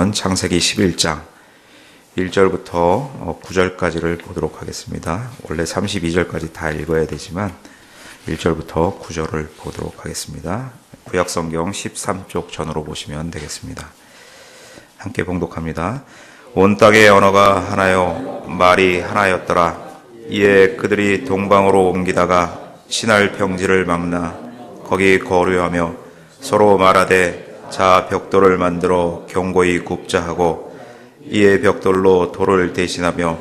우선 창세기 11장 1절부터 9절까지를 보도록 하겠습니다. 원래 32절까지 다 읽어야 되지만 1절부터 9절을 보도록 하겠습니다. 구약성경 13쪽 전으로 보시면 되겠습니다. 함께 봉독합니다. 온 땅의 언어가 하나요 말이 하나였더라. 이에 그들이 동방으로 옮기다가 신할 평지를 막나 거기 거류하며 서로 말하되 자 벽돌을 만들어 견고히 굽자 하고 이에 벽돌로 돌을 대신하며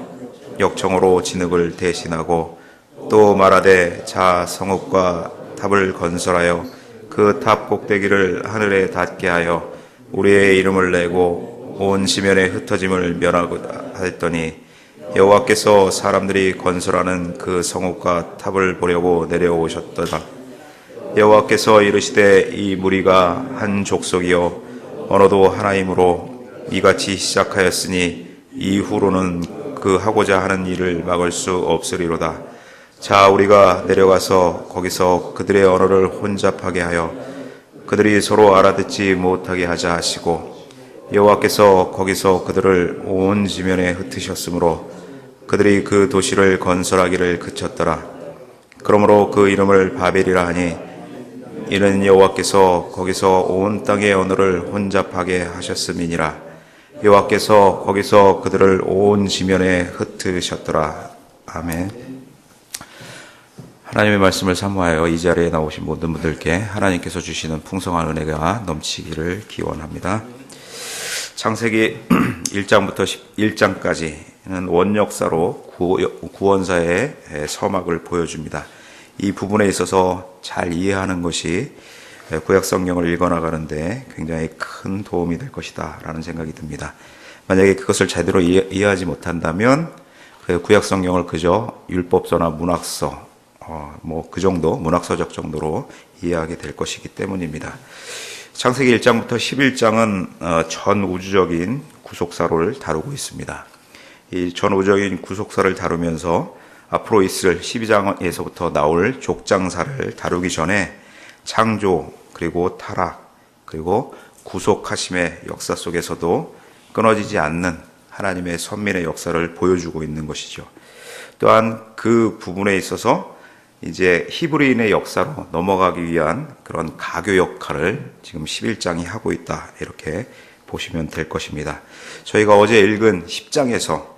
역청으로 진흙을 대신하고 또 말하되 자 성읍과 탑을 건설하여 그 탑 꼭대기를 하늘에 닿게 하여 우리의 이름을 내고 온 지면의 흩어짐을 면하고자 하였더니 여호와께서 사람들이 건설하는 그 성읍과 탑을 보려고 내려오셨더라. 여호와께서 이르시되 이 무리가 한 족속이요 언어도 하나이므로 이같이 시작하였으니 이후로는 그 하고자 하는 일을 막을 수 없으리로다. 자 우리가 내려가서 거기서 그들의 언어를 혼잡하게 하여 그들이 서로 알아듣지 못하게 하자 하시고 여호와께서 거기서 그들을 온 지면에 흩으셨으므로 그들이 그 도시를 건설하기를 그쳤더라. 그러므로 그 이름을 바벨이라 하니 이는 여호와께서 거기서 온 땅의 언어를 혼잡하게 하셨음이니라. 여호와께서 거기서 그들을 온 지면에 흩으셨더라. 아멘. 하나님의 말씀을 사모하여 이 자리에 나오신 모든 분들께 하나님께서 주시는 풍성한 은혜가 넘치기를 기원합니다. 창세기 1장부터 11장까지는 원역사로 구원사의 서막을 보여줍니다. 이 부분에 있어서 잘 이해하는 것이 구약성경을 읽어나가는데 굉장히 큰 도움이 될 것이다 라는 생각이 듭니다. 만약에 그것을 제대로 이해하지 못한다면 구약성경을 그저 율법서나 문학서 그 정도 문학서적 정도로 이해하게 될 것이기 때문입니다. 창세기 1장부터 11장은 전 우주적인 구속사를 다루고 있습니다. 이 전 우주적인 구속사를 다루면서 앞으로 있을 12장에서부터 나올 족장사를 다루기 전에 창조 그리고 타락 그리고 구속하심의 역사 속에서도 끊어지지 않는 하나님의 선민의 역사를 보여주고 있는 것이죠. 또한 그 부분에 있어서 이제 히브리인의 역사로 넘어가기 위한 그런 가교 역할을 지금 11장이 하고 있다 이렇게 보시면 될 것입니다. 저희가 어제 읽은 10장에서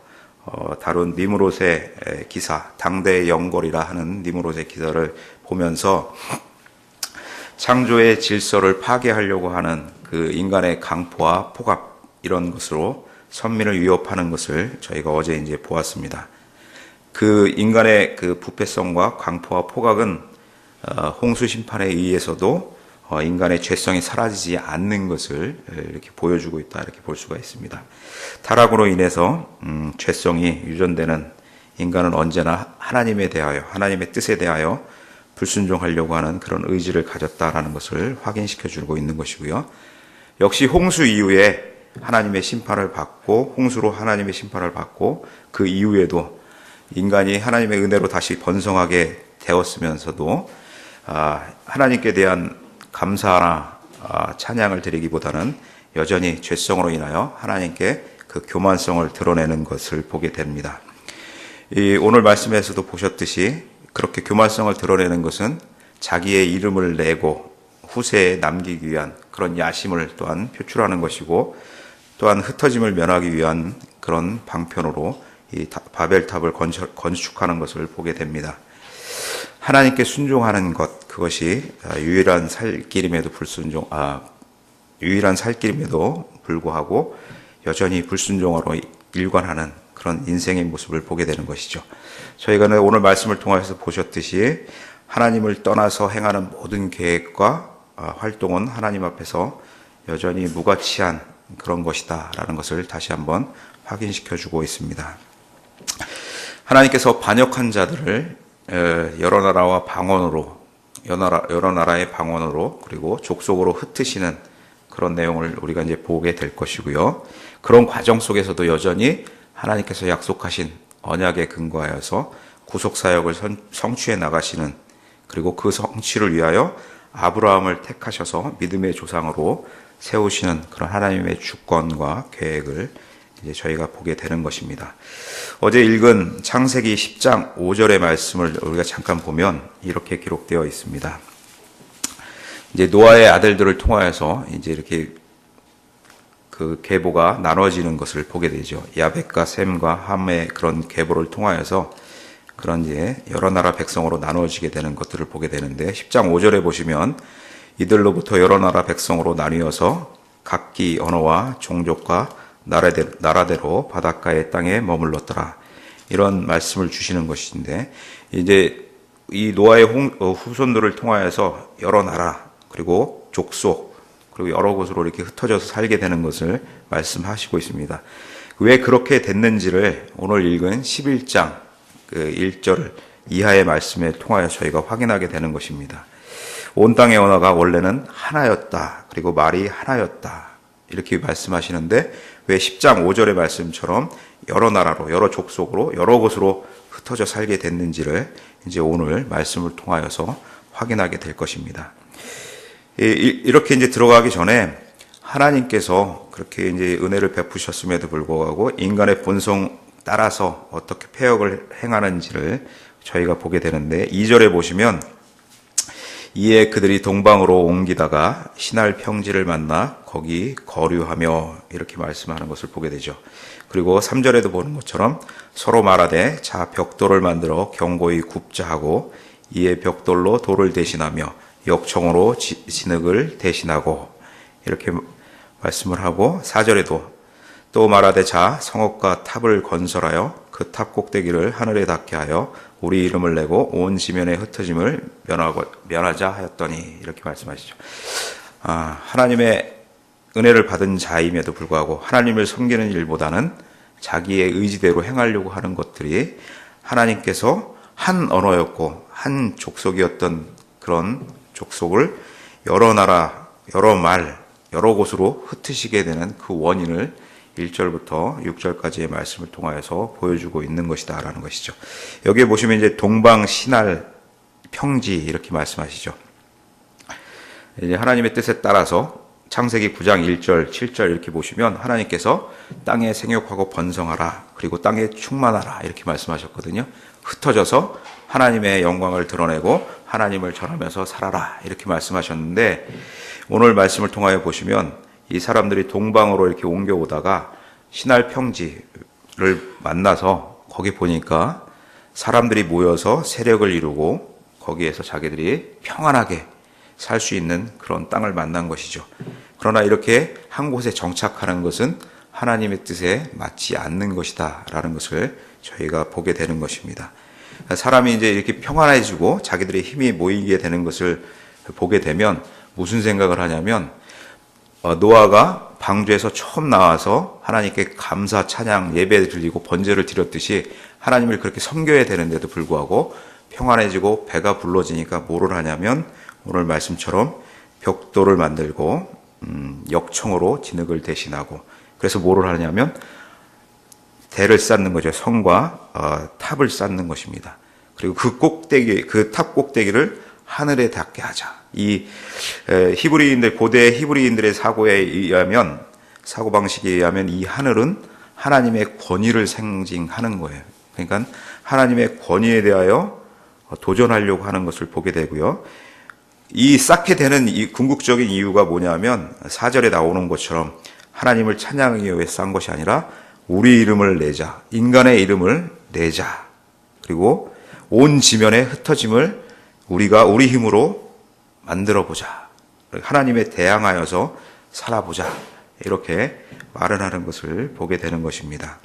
다룬 니므롯의 기사, 당대의 영걸이라 하는 니므롯의 기사를 보면서 창조의 질서를 파괴하려고 하는 그 인간의 강포와 포갑 이런 것으로 선민을 위협하는 것을 저희가 어제 이제 보았습니다. 그 인간의 그 부패성과 강포와 포각은 홍수 심판에 의해서도 인간의 죄성이 사라지지 않는 것을 이렇게 보여주고 있다 이렇게 볼 수가 있습니다. 타락으로 인해서 죄성이 유전되는 인간은 언제나 하나님에 대하여 하나님의 뜻에 대하여 불순종하려고 하는 그런 의지를 가졌다라는 것을 확인시켜 주고 있는 것이고요. 역시 홍수 이후에 하나님의 심판을 받고 홍수로 하나님의 심판을 받고 그 이후에도 인간이 하나님의 은혜로 다시 번성하게 되었으면서도 하나님께 대한 감사나 찬양을 드리기보다는 여전히 죄성으로 인하여 하나님께 그 교만성을 드러내는 것을 보게 됩니다. 오늘 말씀에서도 보셨듯이 그렇게 교만성을 드러내는 것은 자기의 이름을 내고 후세에 남기기 위한 그런 야심을 또한 표출하는 것이고 또한 흩어짐을 면하기 위한 그런 방편으로 이 바벨탑을 건축하는 것을 보게 됩니다. 하나님께 순종하는 것 그것이 유일한 살 길임에도 불구하고 여전히 불순종으로 일관하는 그런 인생의 모습을 보게 되는 것이죠. 저희가 오늘 말씀을 통해서 보셨듯이 하나님을 떠나서 행하는 모든 계획과 활동은 하나님 앞에서 여전히 무가치한 그런 것이다라는 것을 다시 한번 확인시켜주고 있습니다. 하나님께서 반역한 자들을 여러 나라의 방언으로 그리고 족속으로 흩으시는 그런 내용을 우리가 이제 보게 될 것이고요. 그런 과정 속에서도 여전히 하나님께서 약속하신 언약에 근거하여서 구속 사역을 성취해 나가시는 그리고 그 성취를 위하여 아브라함을 택하셔서 믿음의 조상으로 세우시는 그런 하나님의 주권과 계획을 이제 저희가 보게 되는 것입니다. 어제 읽은 창세기 10장 5절의 말씀을 우리가 잠깐 보면 이렇게 기록되어 있습니다. 이제 노아의 아들들을 통하여서 이제 이렇게 그 계보가 나눠지는 것을 보게 되죠. 야벳과 셈과 함의 그런 계보를 통하여서 그런 이제 여러 나라 백성으로 나누어지게 되는 것들을 보게 되는데 10장 5절에 보시면 이들로부터 여러 나라 백성으로 나뉘어서 각기 언어와 종족과 나라대로 바닷가의 땅에 머물렀더라. 이런 말씀을 주시는 것인데 이제 이 노아의 후손들을 통하여서 여러 나라 그리고 족속 그리고 여러 곳으로 이렇게 흩어져서 살게 되는 것을 말씀하시고 있습니다. 왜 그렇게 됐는지를 오늘 읽은 11장 1절 이하의 말씀에 통하여 저희가 확인하게 되는 것입니다. 온 땅의 언어가 원래는 하나였다. 그리고 말이 하나였다. 이렇게 말씀하시는데 왜 10장 5절의 말씀처럼 여러 나라로 여러 족속으로 여러 곳으로 흩어져 살게 됐는지를 이제 오늘 말씀을 통하여서 확인하게 될 것입니다. 이렇게 이제 들어가기 전에 하나님께서 그렇게 이제 은혜를 베푸셨음에도 불구하고 인간의 본성 따라서 어떻게 패역을 행하는지를 저희가 보게 되는데 2절에 보시면 이에 그들이 동방으로 옮기다가 신할 평지를 만나 거기 거류하며 이렇게 말씀하는 것을 보게 되죠. 그리고 3절에도 보는 것처럼 서로 말하되 자 벽돌을 만들어 견고히 굽자 하고 이에 벽돌로 돌을 대신하며 역청으로 진흙을 대신하고 이렇게 말씀을 하고 4절에도 또 말하되 자 성읍과 탑을 건설하여 그 탑 꼭대기를 하늘에 닿게 하여 우리 이름을 내고 온 지면에 흩어짐을 면하자 하였더니 이렇게 말씀하시죠. 하나님의 은혜를 받은 자임에도 불구하고 하나님을 섬기는 일보다는 자기의 의지대로 행하려고 하는 것들이 하나님께서 한 언어였고 한 족속이었던 그런 족속을 여러 나라, 여러 말, 여러 곳으로 흩으시게 되는 그 원인을 1절부터 6절까지의 말씀을 통하여서 보여주고 있는 것이다 라는 것이죠. 여기에 보시면 이제 동방 신할 평지 이렇게 말씀하시죠. 이제 하나님의 뜻에 따라서 창세기 9장 1절, 7절 이렇게 보시면 하나님께서 땅에 생육하고 번성하라 그리고 땅에 충만하라 이렇게 말씀하셨거든요. 흩어져서 하나님의 영광을 드러내고 하나님을 전하면서 살아라 이렇게 말씀하셨는데 오늘 말씀을 통하여 보시면 이 사람들이 동방으로 이렇게 옮겨오다가 신할 평지를 만나서 거기 보니까 사람들이 모여서 세력을 이루고 거기에서 자기들이 평안하게 살 수 있는 그런 땅을 만난 것이죠. 그러나 이렇게 한 곳에 정착하는 것은 하나님의 뜻에 맞지 않는 것이다 라는 것을 저희가 보게 되는 것입니다. 사람이 이제 이렇게 평안해지고 자기들의 힘이 모이게 되는 것을 보게 되면 무슨 생각을 하냐면 노아가 방주에서 처음 나와서 하나님께 감사, 찬양, 예배를 드리고 번제를 드렸듯이 하나님을 그렇게 섬겨야 되는데도 불구하고 평안해지고 배가 불러지니까 뭐를 하냐면 오늘 말씀처럼 벽돌을 만들고 역청으로 진흙을 대신하고 그래서 뭐를 하냐면 대를 쌓는 거죠. 성과 탑을 쌓는 것입니다. 그리고 그 꼭대기, 그 탑 꼭대기를 하늘에 닿게 하자. 이 히브리인들 고대 히브리인들의 사고 방식에 의하면 이 하늘은 하나님의 권위를 상징하는 거예요. 그러니까 하나님의 권위에 대하여 도전하려고 하는 것을 보게 되고요. 이 쌓게 되는 이 궁극적인 이유가 뭐냐면 4절에 나오는 것처럼 하나님을 찬양하기 위해 쌓은 것이 아니라 우리 이름을 내자, 인간의 이름을 내자, 그리고 온 지면에 흩어짐을 우리가 우리 힘으로 만들어보자. 하나님에 대항하여서 살아보자. 이렇게 말을 하는 것을 보게 되는 것입니다.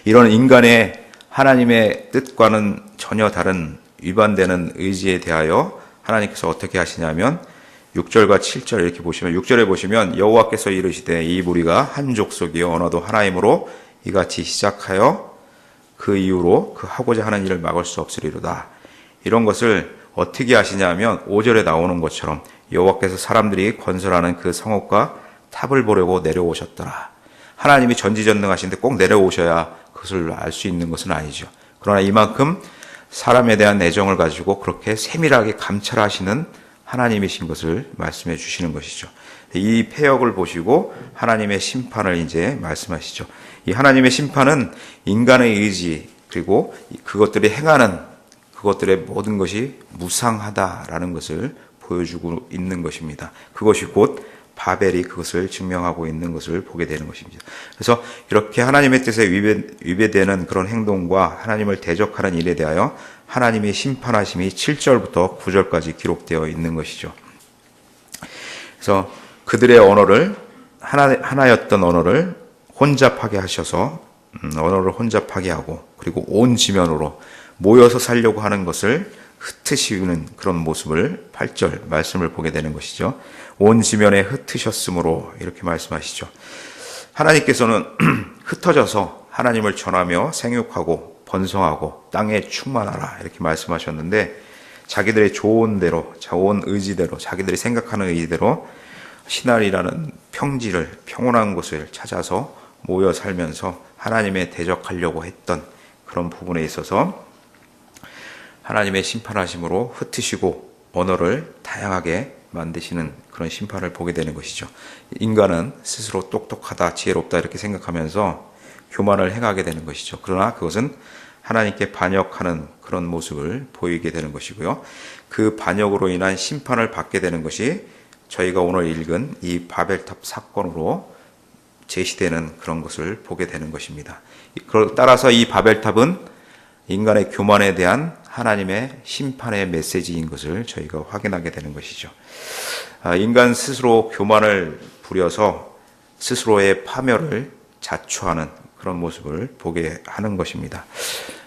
이런 인간의 하나님의 뜻과는 전혀 다른 위반되는 의지에 대하여 하나님께서 어떻게 하시냐면 6절과 7절 이렇게 보시면 6절에 보시면 여호와께서 이르시되 이 무리가 한 족속이요 언어도 하나이므로 이같이 시작하여 그 이후로 그 하고자 하는 일을 막을 수 없으리로다. 이런 것을 어떻게 하시냐면 5절에 나오는 것처럼 여호와께서 사람들이 건설하는 그 성읍과 탑을 보려고 내려오셨더라. 하나님이 전지전능하신데 꼭 내려오셔야 그것을 알 수 있는 것은 아니죠. 그러나 이만큼 사람에 대한 애정을 가지고 그렇게 세밀하게 감찰하시는 하나님이신 것을 말씀해 주시는 것이죠. 이 폐역을 보시고 하나님의 심판을 이제 말씀하시죠. 이 하나님의 심판은 인간의 의지 그리고 그것들이 행하는 그것들의 모든 것이 무상하다라는 것을 보여주고 있는 것입니다. 그것이 곧 바벨이 그것을 증명하고 있는 것을 보게 되는 것입니다. 그래서 이렇게 하나님의 뜻에 위배되는 그런 행동과 하나님을 대적하는 일에 대하여 하나님의 심판하심이 7절부터 9절까지 기록되어 있는 것이죠. 그래서 그들의 언어를 하나였던 언어를 혼잡하게 하셔서 언어를 혼잡하게 하고 그리고 온 지면으로 모여서 살려고 하는 것을 흩으시는 그런 모습을 8절 말씀을 보게 되는 것이죠. 온 지면에 흩으셨으므로 이렇게 말씀하시죠. 하나님께서는 흩어져서 하나님을 전하며 생육하고 번성하고 땅에 충만하라 이렇게 말씀하셨는데 자기들의 좋은 대로 좋은 의지대로 자기들이 생각하는 의지대로 신할이라는 평지를 평온한 곳을 찾아서 모여 살면서 하나님에 대적하려고 했던 그런 부분에 있어서 하나님의 심판하심으로 흩으시고 언어를 다양하게 만드시는 그런 심판을 보게 되는 것이죠. 인간은 스스로 똑똑하다, 지혜롭다 이렇게 생각하면서 교만을 행하게 되는 것이죠. 그러나 그것은 하나님께 반역하는 그런 모습을 보이게 되는 것이고요. 그 반역으로 인한 심판을 받게 되는 것이 저희가 오늘 읽은 이 바벨탑 사건으로 제시되는 그런 것을 보게 되는 것입니다. 따라서 이 바벨탑은 인간의 교만에 대한 하나님의 심판의 메시지인 것을 저희가 확인하게 되는 것이죠. 인간 스스로 교만을 부려서 스스로의 파멸을 자초하는 그런 모습을 보게 하는 것입니다.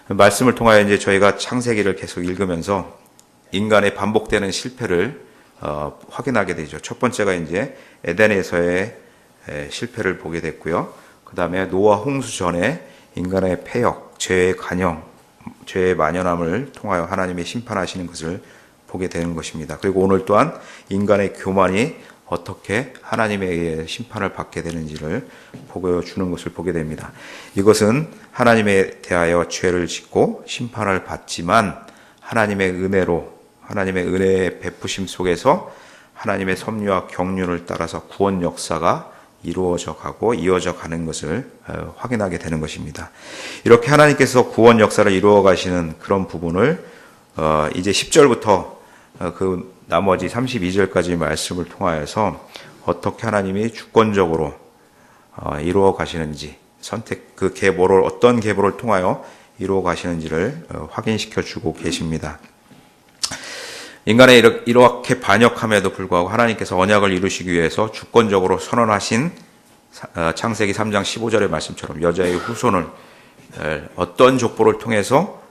말씀을 통하여 이제 저희가 창세기를 계속 읽으면서 인간의 반복되는 실패를 확인하게 되죠. 첫 번째가 이제 에덴에서의 실패를 보게 됐고요. 그 다음에 노아 홍수 전에 인간의 폐역, 죄의 간영, 죄의 만연함을 통하여 하나님의 심판하시는 것을 보게 되는 것입니다. 그리고 오늘 또한 인간의 교만이 어떻게 하나님에 의해 심판을 받게 되는지를 보여주는 것을 보게 됩니다. 이것은 하나님에 대하여 죄를 짓고 심판을 받지만 하나님의 은혜로 하나님의 은혜의 베푸심 속에서 하나님의 섭리와 경륜을 따라서 구원 역사가 이루어져 가고 이어져 가는 것을 확인하게 되는 것입니다. 이렇게 하나님께서 구원 역사를 이루어 가시는 그런 부분을 이제 10절부터 그 나머지 32절까지 말씀을 통하여서 어떻게 하나님이 주권적으로 이루어 가시는지 선택 그 계보를 어떤 계보를 통하여 이루어 가시는지를 확인시켜 주고 계십니다. 인간의 이렇게 반역함에도 불구하고 하나님께서 언약을 이루시기 위해서 주권적으로 선언하신 창세기 3장 15절의 말씀처럼 여자의 후손을 어떤 족보를 통해서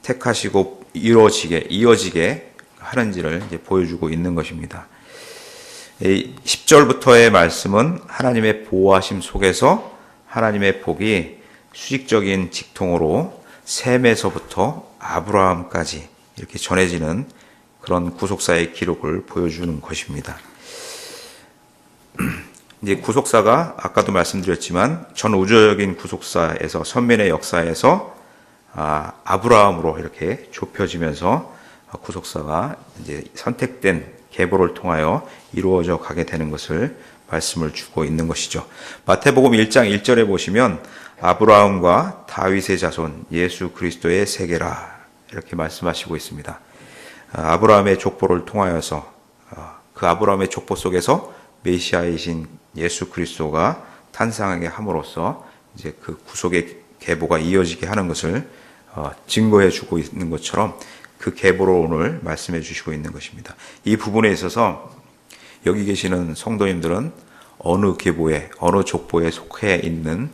택하시고 이어지게 하는지를 이제 보여주고 있는 것입니다. 10절부터의 말씀은 하나님의 보호하심 속에서 하나님의 복이 수직적인 직통으로 셈에서부터 아브라함까지 이렇게 전해지는 그런 구속사의 기록을 보여주는 것입니다. 이제 구속사가 아까도 말씀드렸지만 전 우주적인 구속사에서 선민의 역사에서 아브라함으로 이렇게 좁혀지면서 구속사가 이제 선택된 계보를 통하여 이루어져 가게 되는 것을 말씀을 주고 있는 것이죠. 마태복음 1장 1절에 보시면 아브라함과 다윗의 자손 예수 그리스도의 세계라 이렇게 말씀하시고 있습니다. 아브라함의 족보를 통하여서 그 아브라함의 족보 속에서 메시아이신 예수 그리스도가 탄생하게 함으로써 이제 그 구속의 계보가 이어지게 하는 것을 증거해 주고 있는 것처럼 그 계보로 오늘 말씀해 주시고 있는 것입니다. 이 부분에 있어서 여기 계시는 성도님들은 어느 계보에 어느 족보에 속해 있는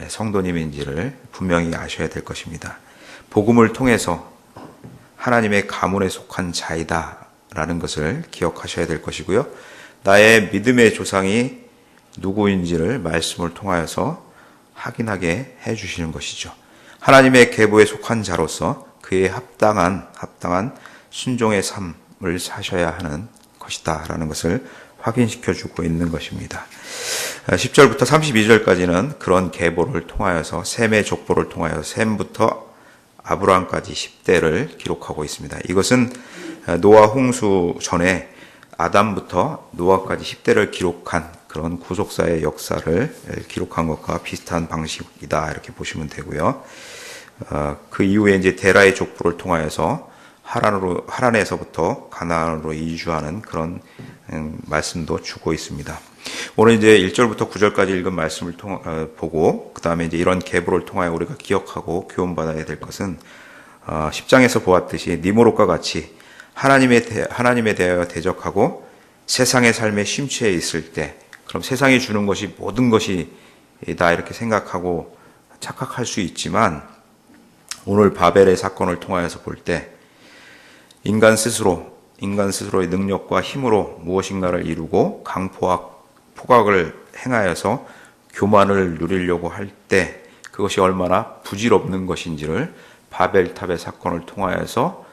성도님인지를 분명히 아셔야 될 것입니다. 복음을 통해서 하나님의 가문에 속한 자이다라는 것을 기억하셔야 될 것이고요. 나의 믿음의 조상이 누구인지를 말씀을 통하여서 확인하게 해주시는 것이죠. 하나님의 계보에 속한 자로서 그에 합당한 순종의 삶을 사셔야 하는 것이다라는 것을 확인시켜주고 있는 것입니다. 10절부터 32절까지는 그런 계보를 통하여서 셈의 족보를 통하여 셈부터 아브라함까지 10대를 기록하고 있습니다. 이것은 노아 홍수 전에 아담부터 노아까지 10대를 기록한 그런 구속사의 역사를 기록한 것과 비슷한 방식이다 이렇게 보시면 되고요. 그 이후에 이제 데라의 족보를 통하여서 하란에서부터 가나안으로 이주하는 그런 말씀도 주고 있습니다. 오늘 이제 1절부터 9절까지 읽은 말씀을 보고 그 다음에 이제 이런 계보를 통하여 우리가 기억하고 교훈받아야 될 것은 10장에서 보았듯이 니무롯과 같이 하나님에 대하여 대적하고 세상의 삶에 심취해 있을 때 그럼 세상이 주는 것이 모든 것이다 이렇게 생각하고 착각할 수 있지만 오늘 바벨의 사건을 통하여서 볼 때 인간 스스로의 능력과 힘으로 무엇인가를 이루고 포각을 행하여서 교만을 누리려고 할 때 그것이 얼마나 부질없는 것인지를 바벨탑의 사건을 통하여서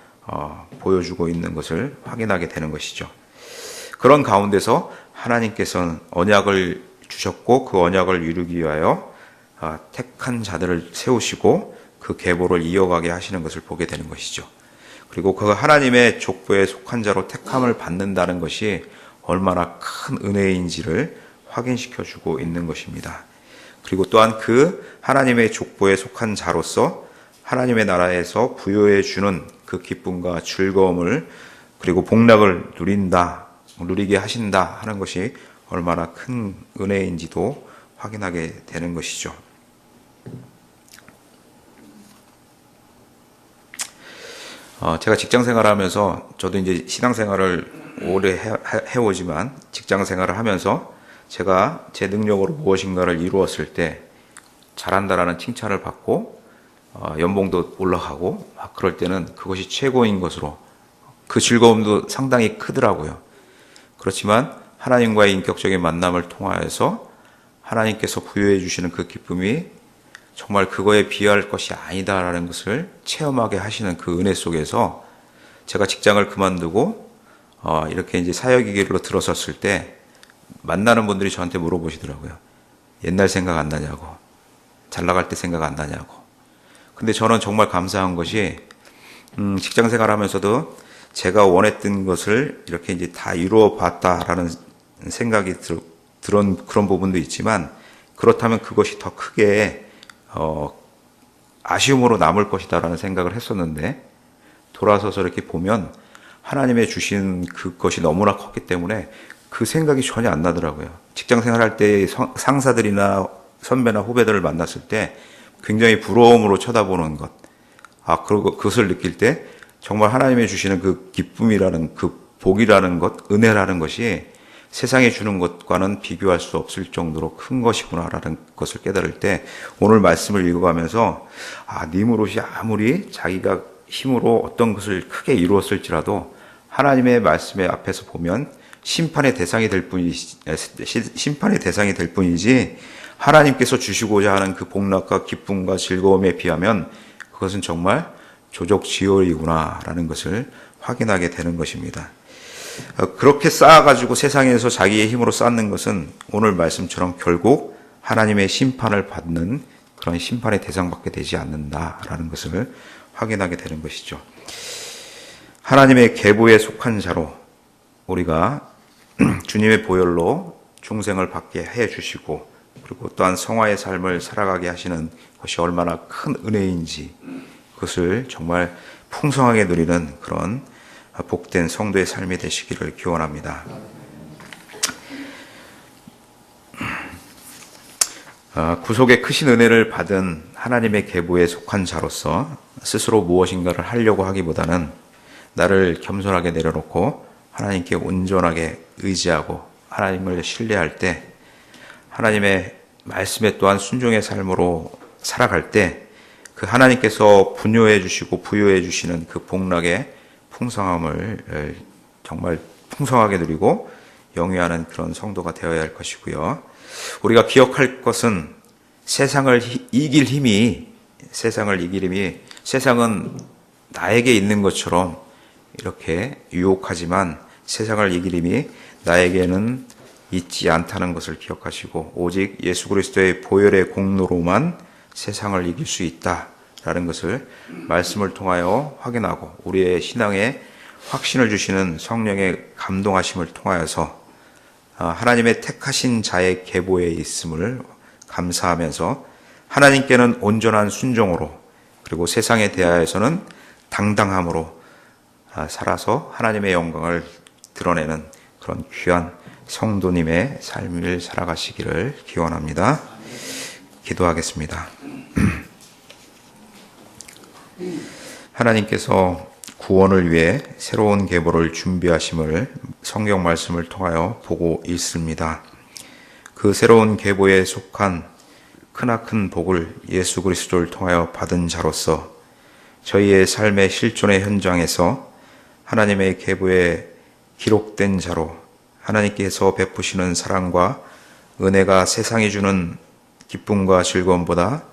보여주고 있는 것을 확인하게 되는 것이죠. 그런 가운데서 하나님께서는 언약을 주셨고 그 언약을 이루기 위하여 택한 자들을 세우시고 그 계보를 이어가게 하시는 것을 보게 되는 것이죠. 그리고 그 하나님의 족보에 속한 자로 택함을 받는다는 것이 얼마나 큰 은혜인지를 확인시켜주고 있는 것입니다. 그리고 또한 그 하나님의 족보에 속한 자로서 하나님의 나라에서 부여해 주는 그 기쁨과 즐거움을 그리고 복락을 누리게 하신다 하는 것이 얼마나 큰 은혜인지도 확인하게 되는 것이죠. 제가 직장 생활을 하면서 저도 이제 신앙 생활을 오래 해오지만 직장 생활을 하면서 제가 제 능력으로 무엇인가를 이루었을 때 잘한다라는 칭찬을 받고 연봉도 올라가고 막 그럴 때는 그것이 최고인 것으로 그 즐거움도 상당히 크더라고요. 그렇지만 하나님과의 인격적인 만남을 통하여서 하나님께서 부여해 주시는 그 기쁨이 정말 그거에 비할 것이 아니다라는 것을 체험하게 하시는 그 은혜 속에서 제가 직장을 그만두고 이렇게 이제 사역의 길로 들어섰을 때 만나는 분들이 저한테 물어보시더라고요. 옛날 생각 안 나냐고, 잘 나갈 때 생각 안 나냐고. 근데 저는 정말 감사한 것이 직장 생활하면서도 제가 원했던 것을 이렇게 이제 다 이루어 봤다라는 생각이 들은 그런 부분도 있지만 그렇다면 그것이 더 크게 아쉬움으로 남을 것이다라는 생각을 했었는데 돌아서서 이렇게 보면 하나님의 주신 그것이 너무나 컸기 때문에 그 생각이 전혀 안 나더라고요. 직장 생활할 때 상사들이나 선배나 후배들을 만났을 때 굉장히 부러움으로 쳐다보는 것. 그리고 그것을 느낄 때 정말 하나님의 주시는 그 기쁨이라는 그 복이라는 것, 은혜라는 것이 세상에 주는 것과는 비교할 수 없을 정도로 큰 것이구나라는 것을 깨달을 때 오늘 말씀을 읽어가면서 니무롯이 아무리 자기가 힘으로 어떤 것을 크게 이루었을지라도 하나님의 말씀의 앞에서 보면 심판의 대상이 될 뿐이지 하나님께서 주시고자 하는 그 복락과 기쁨과 즐거움에 비하면 그것은 정말 조적지혈이구나라는 것을 확인하게 되는 것입니다. 그렇게 쌓아가지고 세상에서 자기의 힘으로 쌓는 것은 오늘 말씀처럼 결국 하나님의 심판을 받는 그런 심판의 대상밖에 되지 않는다라는 것을 확인하게 되는 것이죠. 하나님의 계보에 속한 자로 우리가 주님의 보혈로 중생을 받게 해주시고 그리고 또한 성화의 삶을 살아가게 하시는 것이 얼마나 큰 은혜인지 그것을 정말 풍성하게 누리는 그런 복된 성도의 삶이 되시기를 기원합니다. 구속의 크신 은혜를 받은 하나님의 계보에 속한 자로서 스스로 무엇인가를 하려고 하기보다는 나를 겸손하게 내려놓고 하나님께 온전하게 의지하고 하나님을 신뢰할 때 하나님의 말씀에 또한 순종의 삶으로 살아갈 때 그 하나님께서 분요해 주시고 부여해 주시는 그 복락의 풍성함을 정말 풍성하게 누리고 영위하는 그런 성도가 되어야 할 것이고요. 우리가 기억할 것은 세상을 이길 힘이 세상은 나에게 있는 것처럼 이렇게 유혹하지만 세상을 이길 힘이 나에게는 있지 않다는 것을 기억하시고 오직 예수 그리스도의 보혈의 공로로만 세상을 이길 수 있다라는 것을 말씀을 통하여 확인하고 우리의 신앙의 확신을 주시는 성령의 감동하심을 통하여서 하나님의 택하신 자의 계보에 있음을 감사하면서 하나님께는 온전한 순종으로 그리고 세상에 대하여서는 당당함으로 살아서 하나님의 영광을 드러내는 그런 귀한 성도님의 삶을 살아가시기를 기원합니다. 기도하겠습니다. 하나님께서 구원을 위해 새로운 계보를 준비하심을 성경 말씀을 통하여 보고 있습니다. 그 새로운 계보에 속한 크나큰 복을 예수 그리스도를 통하여 받은 자로서 저희의 삶의 실존의 현장에서 하나님의 계보에 기록된 자로 하나님께서 베푸시는 사랑과 은혜가 세상이 주는 기쁨과 즐거움보다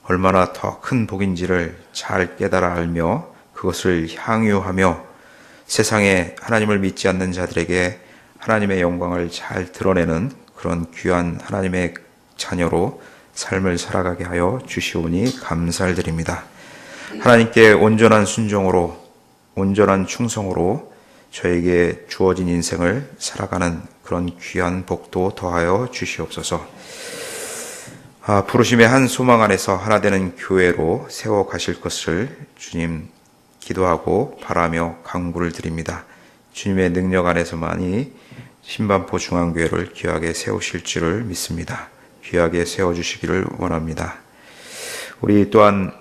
얼마나 더 큰 복인지를 잘 깨달아 알며 그것을 향유하며 세상에 하나님을 믿지 않는 자들에게 하나님의 영광을 잘 드러내는 그런 귀한 하나님의 자녀로 삶을 살아가게 하여 주시오니 감사를 드립니다. 하나님께 온전한 순종으로 온전한 충성으로 저에게 주어진 인생을 살아가는 그런 귀한 복도 더하여 주시옵소서. 부르심의 한 소망 안에서 하나 되는 교회로 세워 가실 것을 주님 기도하고 바라며 간구를 드립니다. 주님의 능력 안에서만이 신반포 중앙교회를 귀하게 세우실 줄을 믿습니다. 귀하게 세워주시기를 원합니다. 우리 또한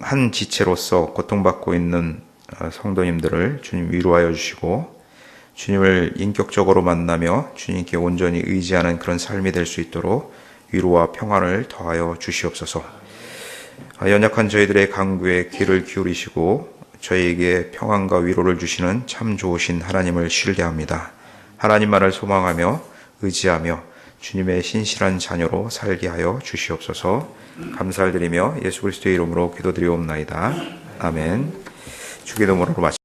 한 지체로서 고통받고 있는 성도님들을 주님 위로하여 주시고 주님을 인격적으로 만나며 주님께 온전히 의지하는 그런 삶이 될 수 있도록 위로와 평안을 더하여 주시옵소서. 연약한 저희들의 간구에 귀를 기울이시고 저희에게 평안과 위로를 주시는 참 좋으신 하나님을 신뢰합니다. 하나님만을 소망하며 의지하며 주님의 신실한 자녀로 살게 하여 주시옵소서. 감사를 드리며 예수 그리스도의 이름으로 기도드리옵나이다. 아멘. 주기도문으로 마치